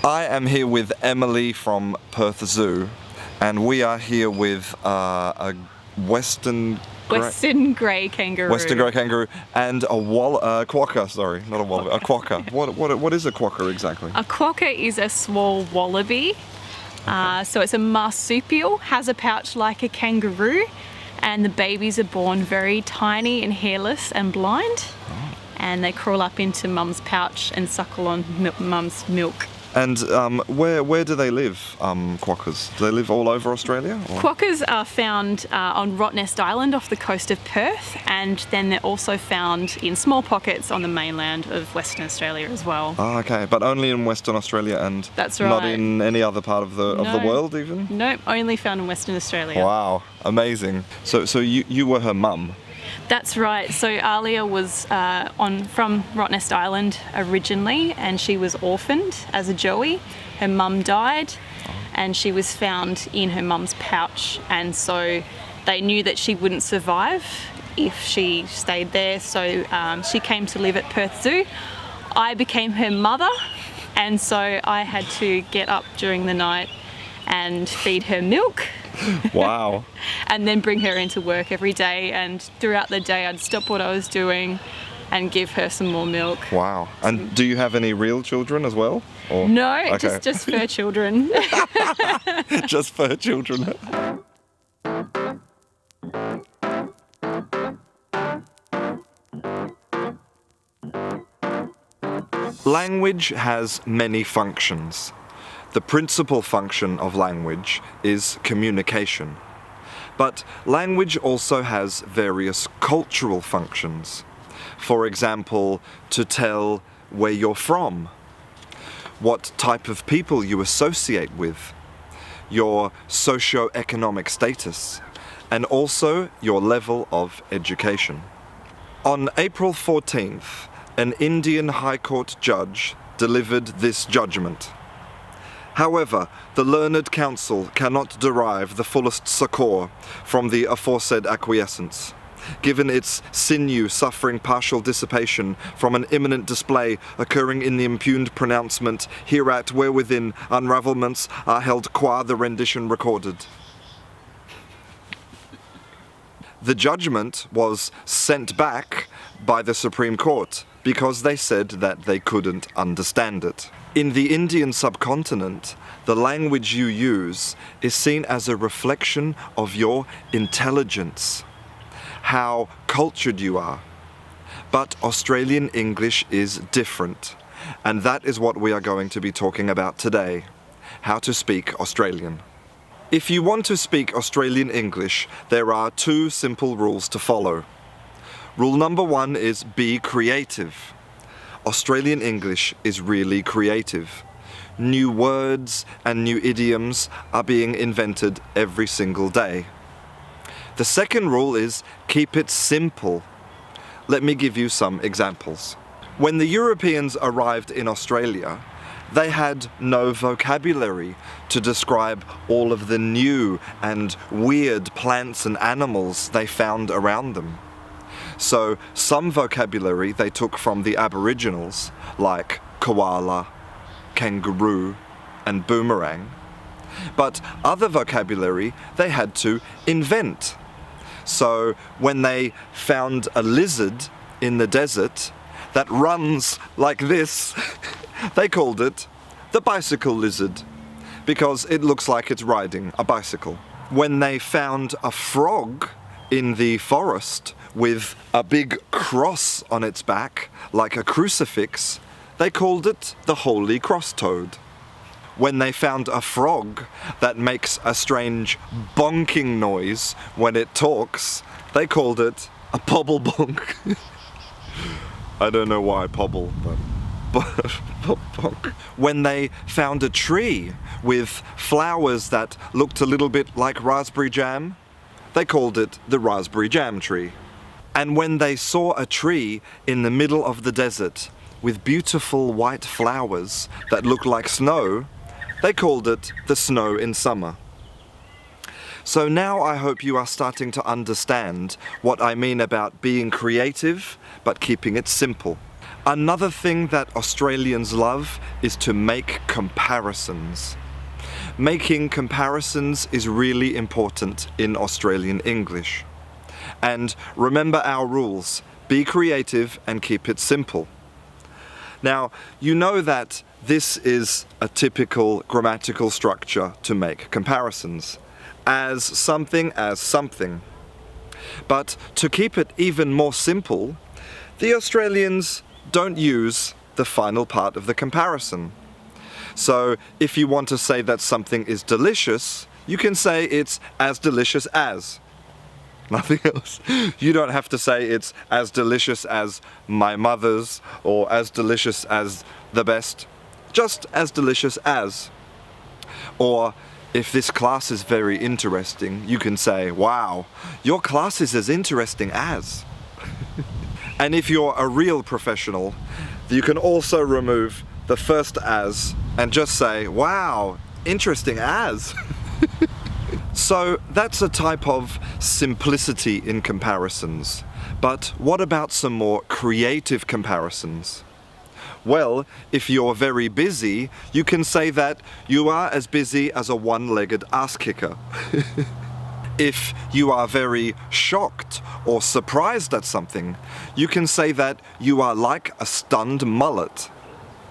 I am here with Emily from Perth Zoo, and we are here with a Western grey kangaroo. Western grey kangaroo and a quokka. Sorry, not a wallaby. A quokka. What is a quokka exactly? A quokka is a small wallaby. So it's a marsupial, has a pouch like a kangaroo, and the babies are born very tiny and hairless and blind. And they crawl up into mum's pouch and suckle on mum's milk. And where do they live, quokkas? Do they live all over Australia? Or? Quokkas are found on Rottnest Island off the coast of Perth, and then they're also found in small pockets on the mainland of Western Australia as well. Oh, okay, but only in Western Australia and that's right. Not in any other part of the world even? Nope, only found in Western Australia. Wow, amazing. So you were her mum? That's right. So Alia was from Rottnest Island originally, and she was orphaned as a joey. Her mum died, and she was found in her mum's pouch, and so they knew that she wouldn't survive if she stayed there, so she came to live at Perth Zoo. I became her mother, and so I had to get up during the night and feed her milk. Wow. And then bring her into work every day, and throughout the day I'd stop what I was doing and give her some more milk. Wow. And do you have any real children as well? Or? No, okay. just fur children. Just fur children. Language has many functions. The principal function of language is communication. But language also has various cultural functions. For example, to tell where you're from, what type of people you associate with, your socio-economic status, and also your level of education. On April 14th, an Indian High Court judge delivered this judgment. However, the learned counsel cannot derive the fullest succour from the aforesaid acquiescence, given its sinew suffering partial dissipation from an imminent display occurring in the impugned pronouncement hereat wherewithin unravelments are held qua the rendition recorded. The judgment was sent back by the Supreme Court because they said that they couldn't understand it. In the Indian subcontinent, the language you use is seen as a reflection of your intelligence, how cultured you are. But Australian English is different, and that is what we are going to be talking about today, how to speak Australian. If you want to speak Australian English, there are two simple rules to follow. Rule number 1 is be creative. Australian English is really creative. New words and new idioms are being invented every single day. The second rule is keep it simple. Let me give you some examples. When the Europeans arrived in Australia, they had no vocabulary to describe all of the new and weird plants and animals they found around them. So some vocabulary they took from the Aboriginals, like koala, kangaroo, and boomerang. But other vocabulary they had to invent. So when they found a lizard in the desert that runs like this, they called it the bicycle lizard, because it looks like it's riding a bicycle. When they found a frog in the forest with a big cross on its back, like a crucifix, they called it the Holy Cross Toad. When they found a frog that makes a strange bonking noise when it talks, they called it a pobble bonk. I don't know why pobble, but bonk. When they found a tree with flowers that looked a little bit like raspberry jam, they called it the raspberry jam tree. And when they saw a tree in the middle of the desert with beautiful white flowers that looked like snow, they called it the snow in summer. So now I hope you are starting to understand what I mean about being creative but keeping it simple. Another thing that Australians love is to make comparisons. Making comparisons is really important in Australian English. And remember our rules. Be creative and keep it simple. Now, you know that this is a typical grammatical structure to make comparisons. As something. But to keep it even more simple, the Australians don't use the final part of the comparison. So if you want to say that something is delicious, you can say it's as delicious as. Nothing else. You don't have to say it's as delicious as my mother's or as delicious as the best. Just as delicious as. Or if this class is very interesting, you can say, wow, your class is as interesting as. And if you're a real professional, you can also remove the first as and just say, wow, interesting as. So that's a type of simplicity in comparisons. But what about some more creative comparisons? Well, if you're very busy, you can say that you are as busy as a one-legged ass kicker. If you are very shocked or surprised at something, you can say that you are like a stunned mullet.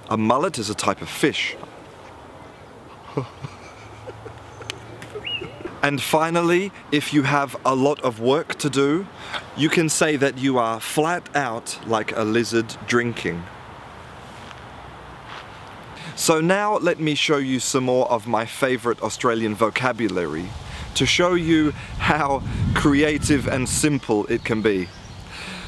A mullet is a type of fish. And finally, if you have a lot of work to do, you can say that you are flat out like a lizard drinking. So now let me show you some more of my favorite Australian vocabulary to show you how creative and simple it can be.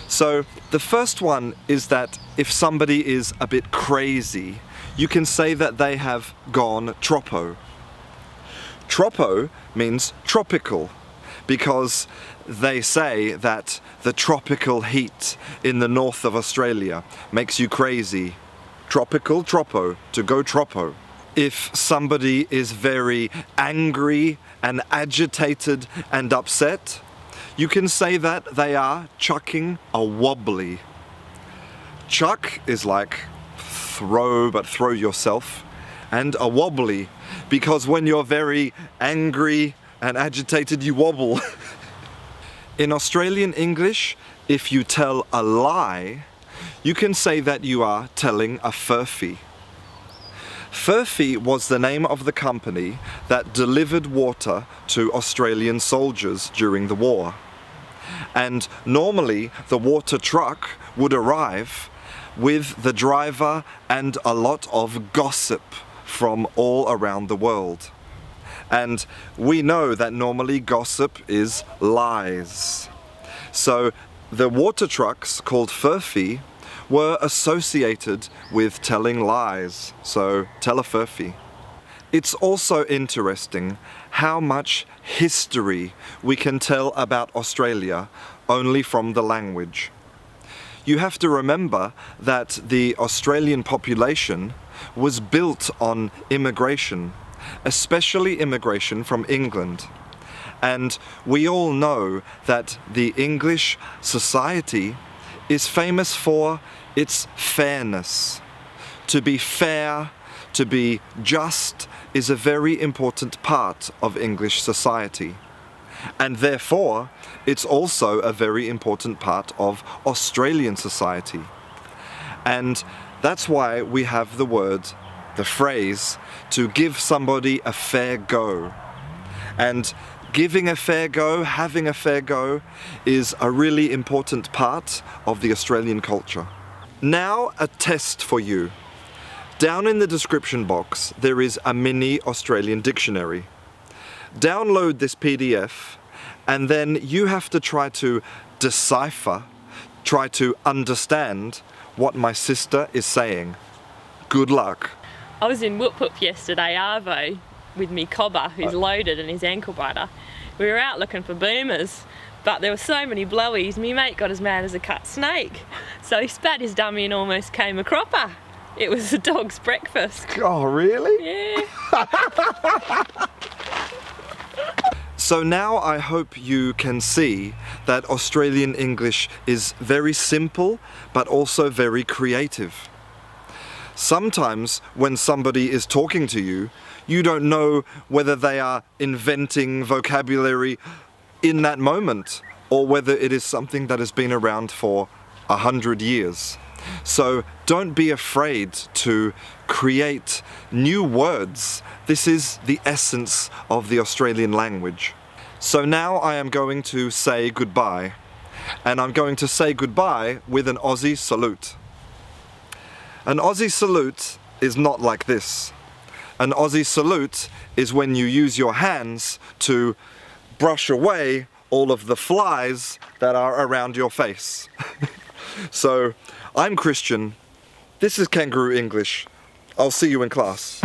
So the first one is that if somebody is a bit crazy, you can say that they have gone tropo. Tropo means tropical because they say that the tropical heat in the north of Australia makes you crazy. Tropical, tropo, to go tropo. If somebody is very angry and agitated and upset, you can say that they are chucking a wobbly. Chuck is like throw, but throw yourself. And a wobbly, because when you're very angry and agitated, you wobble. In Australian English, if you tell a lie, you can say that you are telling a furphy. Furphy was the name of the company that delivered water to Australian soldiers during the war. And normally the water truck would arrive with the driver and a lot of gossip from all around the world. And we know that normally gossip is lies. So the water trucks called furphy were associated with telling lies, so tell a furphy. It's also interesting how much history we can tell about Australia only from the language. You have to remember that the Australian population was built on immigration, especially immigration from England. And we all know that the English society is famous for its fairness. To be fair, to be just, is a very important part of English society. And therefore, it's also a very important part of Australian society. And that's why we have the word, the phrase, to give somebody a fair go. And giving a fair go, having a fair go, is a really important part of the Australian culture. Now, a test for you. Down in the description box, there is a mini Australian dictionary. Download this PDF, and then you have to try to decipher, try to understand what my sister is saying. Good luck. I was in Whoop Whoop yesterday, Arvo, with me cobber, who's loaded and his ankle biter. We were out looking for boomers, but there were so many blowies, me mate got as mad as a cut snake. So he spat his dummy and almost came a cropper. It was the dog's breakfast. Oh, really? Yeah. So now I hope you can see that Australian English is very simple but also very creative. Sometimes when somebody is talking to you, you don't know whether they are inventing vocabulary in that moment or whether it is something that has been around for 100 years. So don't be afraid to create new words. This is the essence of the Australian language. So now I am going to say goodbye, and I'm going to say goodbye with an Aussie salute. An Aussie salute is not like this. An Aussie salute is when you use your hands to brush away all of the flies that are around your face. So, I'm Christian. This is Canguro English. I'll see you in class.